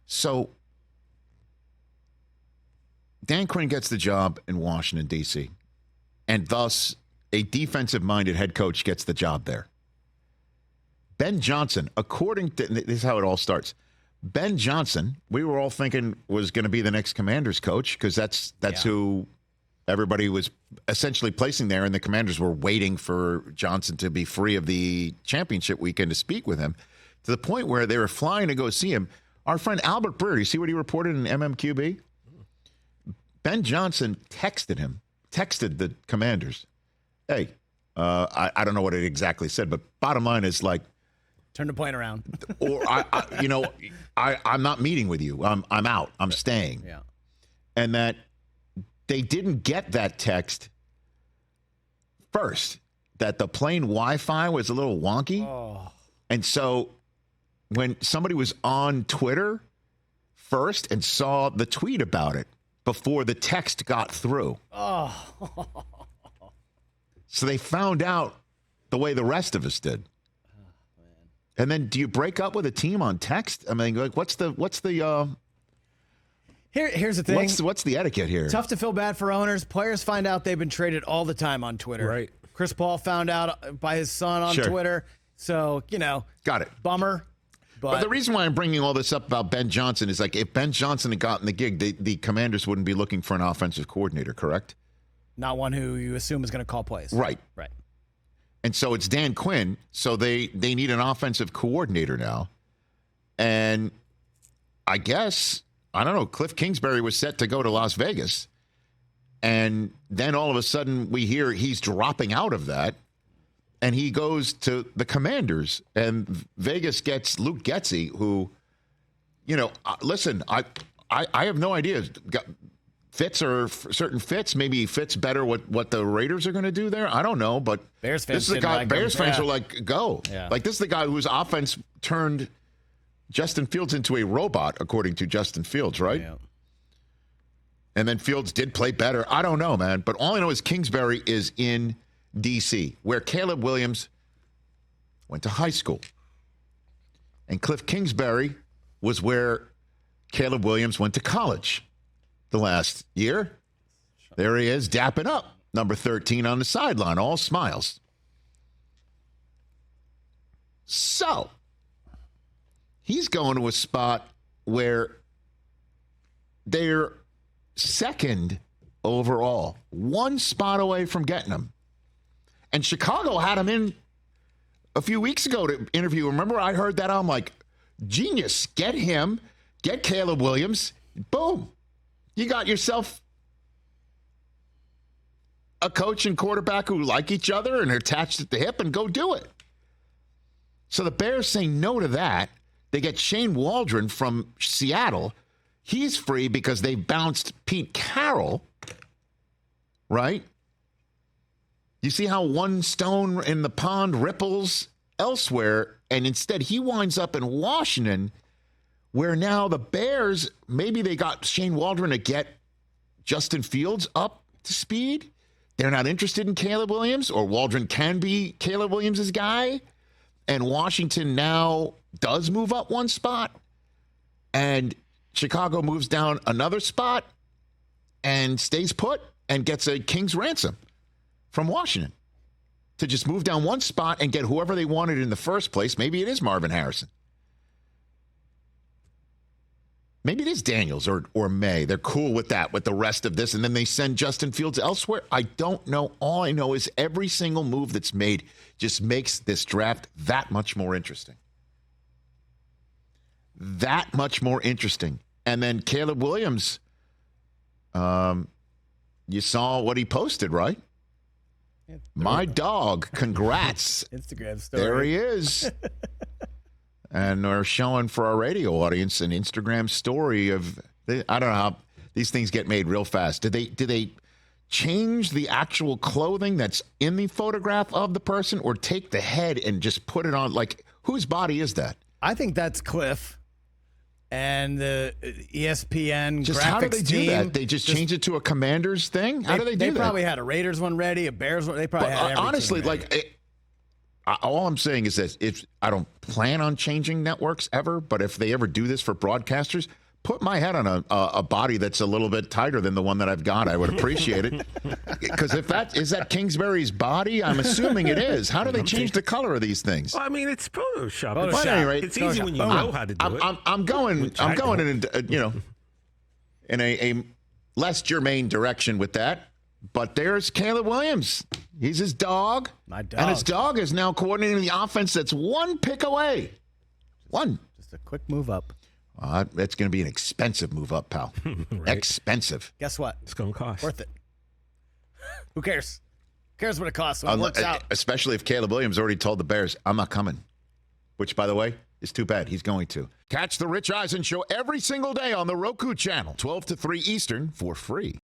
So Dan Quinn gets the job in Washington, D.C., and thus a defensive-minded head coach gets the job there. Ben Johnson, according to – this is how it all starts. Ben Johnson, we were all thinking was going to be the next Commanders coach because that's who everybody was essentially placing there, and the Commanders were waiting for Johnson to be free of the championship weekend to speak with him, to the point where they were flying to go see him. Our friend Albert Breer, you see what he reported in MMQB? Ben Johnson texted the Commanders. Hey, I don't know what it exactly said, but bottom line is like, turn the plane around. Or I'm not meeting with you. I'm out. I'm staying. Yeah. And that they didn't get that text first. That the plane Wi-Fi was a little wonky. Oh. And so when somebody was on Twitter first and saw the tweet about it before the text got through. Oh. So they found out the way the rest of us did. And then, do you break up with a team on text? I mean, like, what's the Here's the thing. What's the etiquette here? Tough to feel bad for owners. Players find out they've been traded all the time on Twitter. Right. Chris Paul found out by his son on Twitter. So, got it. Bummer. But the reason why I'm bringing all this up about Ben Johnson is like, if Ben Johnson had gotten the gig, the Commanders wouldn't be looking for an offensive coordinator, correct? Not one who you assume is going to call plays. Right. Right. And so it's Dan Quinn, so they need an offensive coordinator now. And I guess, I don't know, Kliff Kingsbury was set to go to Las Vegas. And then all of a sudden we hear he's dropping out of that. And he goes to the Commanders. And Vegas gets Luke Getsy, who, listen, I have no idea. Fits or certain fits, maybe he fits better what the Raiders are going to do there. I don't know, but Bears fans this is the guy. Bears fans are like, go. Yeah. Like, this is the guy whose offense turned Justin Fields into a robot, according to Justin Fields, right? Yeah. And then Fields did play better. I don't know, man. But all I know is Kingsbury is in D.C., where Caleb Williams went to high school. And Kliff Kingsbury was where Caleb Williams went to college. The last year. There he is, dapping up. Number 13 on the sideline, all smiles. So, he's going to a spot where they're second overall. One spot away from getting him. And Chicago had him in a few weeks ago to interview. Remember, I heard that. I'm like, genius. Get him. Get Caleb Williams. Boom. You got yourself a coach and quarterback who like each other and are attached at the hip, and go do it. So the Bears say no to that. They get Shane Waldron from Seattle. He's free because they bounced Pete Carroll, right? You see how one stone in the pond ripples elsewhere, and instead he winds up in Washington, where now the Bears, maybe they got Shane Waldron to get Justin Fields up to speed. They're not interested in Caleb Williams, or Waldron can be Caleb Williams' guy. And Washington now does move up one spot. And Chicago moves down another spot and stays put and gets a king's ransom from Washington to just move down one spot and get whoever they wanted in the first place. Maybe it is Marvin Harrison. Maybe it is Daniels or May. They're cool with that, with the rest of this, and then they send Justin Fields elsewhere. I don't know. All I know is every single move that's made just makes this draft that much more interesting. That much more interesting. And then Caleb Williams, you saw what he posted, right? My dog, congrats. Instagram story. There he is. And we're showing for our radio audience an Instagram story of, I don't know how these things get made real fast. Did they change the actual clothing that's in the photograph of the person, or take the head and just put it on? Like, whose body is that? I think that's Kliff and the ESPN just graphics how do they do team. that? They just change it to a Commanders thing? How do they do that? They probably had a Raiders one ready, a Bears one. They probably had everything honestly, ready. like, all I'm saying is that if I don't plan on changing networks ever, but if they ever do this for broadcasters, put my head on a body that's a little bit tighter than the one that I've got. I would appreciate it. Because if is that Kingsbury's body, I'm assuming it is. How do they change the color of these things? Well, I mean, it's Photoshop. Photoshop. But at any rate, It's easy when you know how to do it. I'm going in a less germane direction with that. But there's Caleb Williams. He's his dog. My dog. And his dog is now coordinating the offense that's one pick away. One. Just a quick move up. That's going to be an expensive move up, pal. Right. Expensive. Guess what? It's going to cost. Worth it. Who cares? Who cares what it costs when it works out? Especially if Caleb Williams already told the Bears, I'm not coming. Which, by the way, is too bad. He's going to. Catch the Rich Eisen Show every single day on the Roku channel, 12 to 3 Eastern, for free.